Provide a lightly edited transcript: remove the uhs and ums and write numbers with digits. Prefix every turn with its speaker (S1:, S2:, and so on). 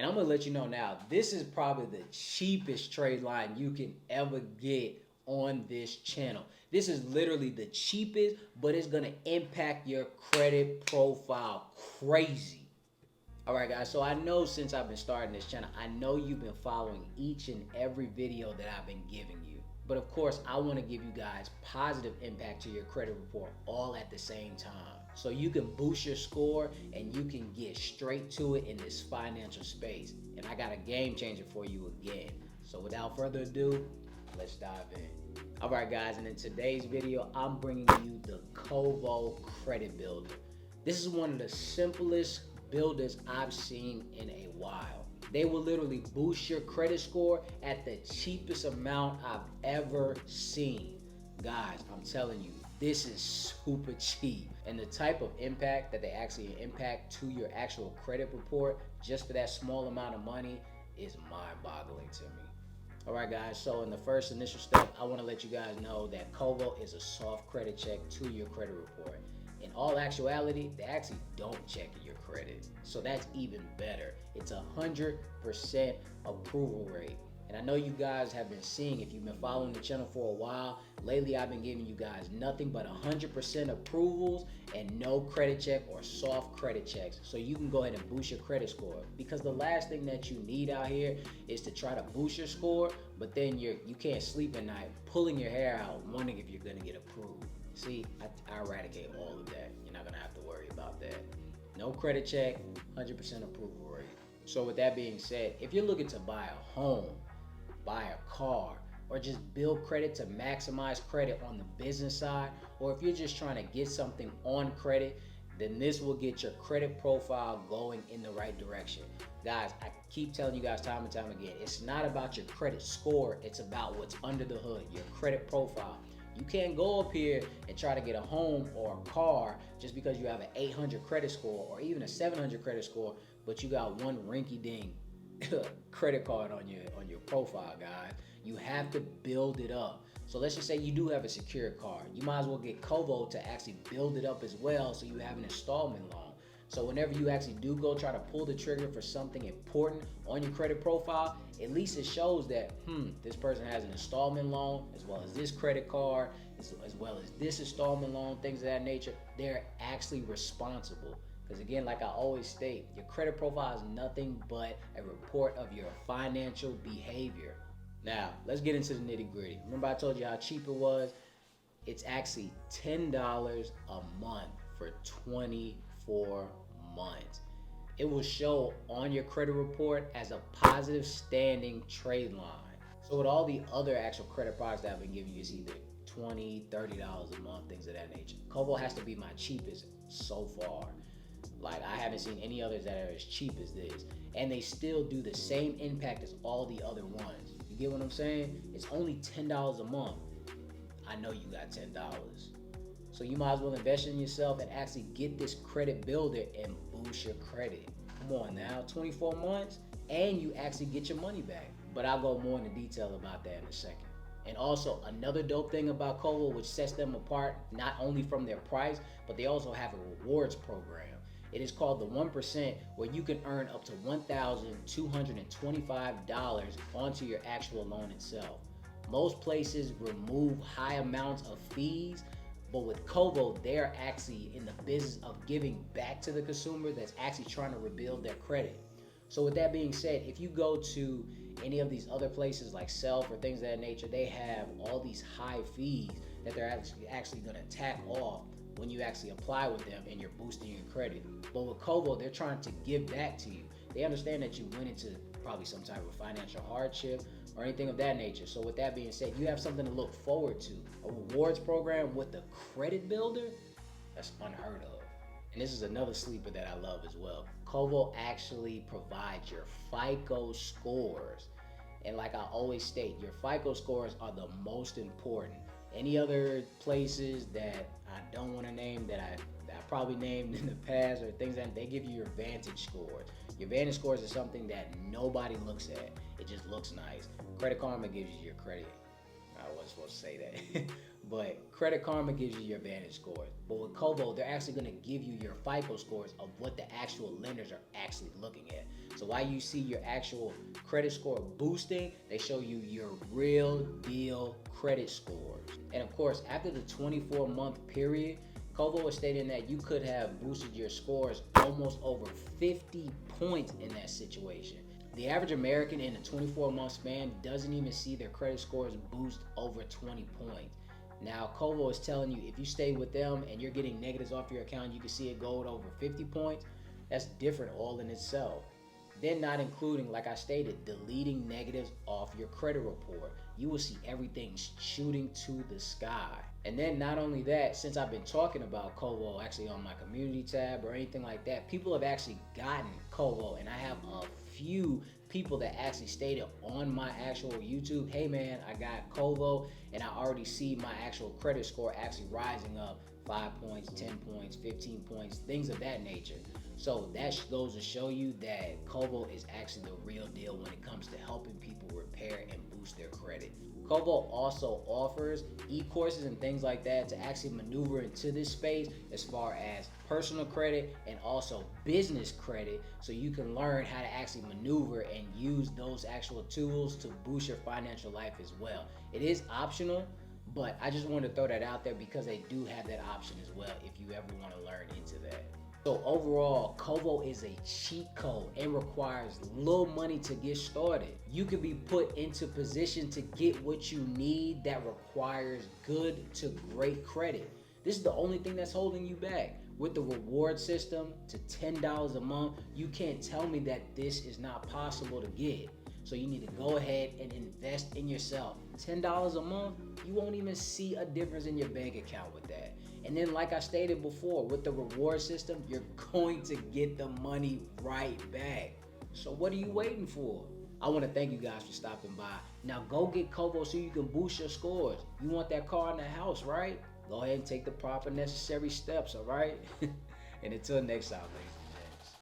S1: And I'm gonna let you know now, this is probably the cheapest trade line you can ever get on this channel. This is literally the cheapest, but it's gonna impact your credit profile crazy. All right, guys, so I know since I've been starting this channel, I know you've been following each and every video that I've been giving you. But of course, I want to give you guys positive impact to your credit report all at the same time. So you can boost your score and you can get straight to it in this financial space. And I got a game changer for you again. So without further ado, let's dive in. All right, guys, and in today's video, I'm bringing you the Kovo Credit Builder. This is one of the simplest builders I've seen in a while. They will literally boost your credit score at the cheapest amount I've ever seen. Guys, I'm telling you, this is super cheap. And the type of impact that they actually impact to your actual credit report just for that small amount of money is mind-boggling to me. All right, guys, so in the first initial step, I want to let you guys know that Kovo is a soft credit check to your credit report. In all actuality, they actually don't check your credit. So that's even better. It's 100% approval rate. And I know you guys have been seeing, if you've been following the channel for a while, lately I've been giving you guys nothing but 100% approvals and no credit check or soft credit checks. So you can go ahead and boost your credit score. Because the last thing that you need out here is to try to boost your score, but then you can't sleep at night pulling your hair out wondering if you're gonna get approved. See, I eradicate all of that. You're not gonna have to worry about that. No credit check, 100% approval rate. So with that being said, if you're looking to buy a home, buy a car, or just build credit to maximize credit on the business side, or if you're just trying to get something on credit, then this will get your credit profile going in the right direction. Guys, I keep telling you guys time and time again, it's not about your credit score, it's about what's under the hood, your credit profile. You can't go up here and try to get a home or a car just because you have an 800 credit score or even a 700 credit score, but you got one rinky-dink credit card on your profile, guys. You have to build it up. So let's just say you do have a secured card. You might as well get Kovo to actually build it up as well so you have an installment loan. So whenever you actually do go try to pull the trigger for something important on your credit profile, at least it shows that, this person has an installment loan, as well as this credit card, as well as this installment loan, things of that nature. They're actually responsible. Because again, like I always state, your credit profile is nothing but a report of your financial behavior. Now, let's get into the nitty gritty. Remember I told you how cheap it was? It's actually $10 a month for 24 months. It will show on your credit report as a positive standing trade line. So with all the other actual credit products that I've been giving you, it's either $20, $30 a month, things of that nature. Kovo has to be my cheapest so far. Like, I haven't seen any others that are as cheap as this. And they still do the same impact as all the other ones. You get what I'm saying? It's only $10 a month. I know you got $10. So you might as well invest in yourself and actually get this credit builder and boost your credit. Come on now, 24 months and you actually get your money back. But I'll go more into detail about that in a second. And also another dope thing about Kovo, which sets them apart not only from their price, but they also have a rewards program. It is called the 1%, where you can earn up to $1,225 onto your actual loan itself. Most places remove high amounts of fees, but with Kovo, they're actually in the business of giving back to the consumer that's actually trying to rebuild their credit. So with that being said, if you go to any of these other places like Self or things of that nature, they have all these high fees that they're actually going to tack off when you actually apply with them and you're boosting your credit. But with Kovo, they're trying to give back to you. They understand that you went into probably some type of financial hardship or anything of that nature. So with that being said, you have something to look forward to. A rewards program with the credit builder, that's unheard of. And this is another sleeper that I love as well. Kovo actually provides your FICO scores. And like I always state, your FICO scores are the most important. Any other places that I don't want to name that I probably named in the past or things that they give you your Vantage scores. Your Vantage scores is something that nobody looks at. It just looks nice. Credit Karma gives you your credit. I wasn't supposed to say that. But Credit Karma gives you your Vantage scores. But with Kovo, they're actually going to give you your FICO scores of what the actual lenders are actually looking at. So while you see your actual credit score boosting, they show you your real deal credit scores. And of course, after the 24-month period, Kovo is stating that you could have boosted your scores almost over 50 points in that situation. The average American in a 24-month span doesn't even see their credit scores boost over 20 points. Now, Kovo is telling you if you stay with them and you're getting negatives off your account, you can see it go over 50 points. That's different all in itself. Then not including, like I stated, deleting negatives off your credit report. You will see everything shooting to the sky. And then not only that, since I've been talking about Kovo actually on my community tab or anything like that, people have actually gotten Kovo, and I have a few people that actually stated on my actual YouTube, hey man, I got Kovo and I already see my actual credit score actually rising up 5 points, 10 points, 15 points, things of that nature. So that goes to show you that Kovo is actually the real deal when it comes to helping people repair and boost their credit. Kovo also offers e-courses and things like that to actually maneuver into this space as far as personal credit and also business credit, so you can learn how to actually maneuver and use those actual tools to boost your financial life as well. It is optional, but I just wanted to throw that out there because they do have that option as well if you ever want to learn into that. So overall, Kovo is a cheat code and requires little money to get started. You can be put into position to get what you need that requires good to great credit. This is the only thing that's holding you back. With the reward system to $10 a month, you can't tell me that this is not possible to get. So you need to go ahead and invest in yourself. $10 a month, you won't even see a difference in your bank account with that. And then like I stated before, with the reward system, you're going to get the money right back. So what are you waiting for? I want to thank you guys for stopping by. Now go get Kovo so you can boost your scores. You want that car in the house, right? Go ahead and take the proper necessary steps, all right? And until next time, ladies.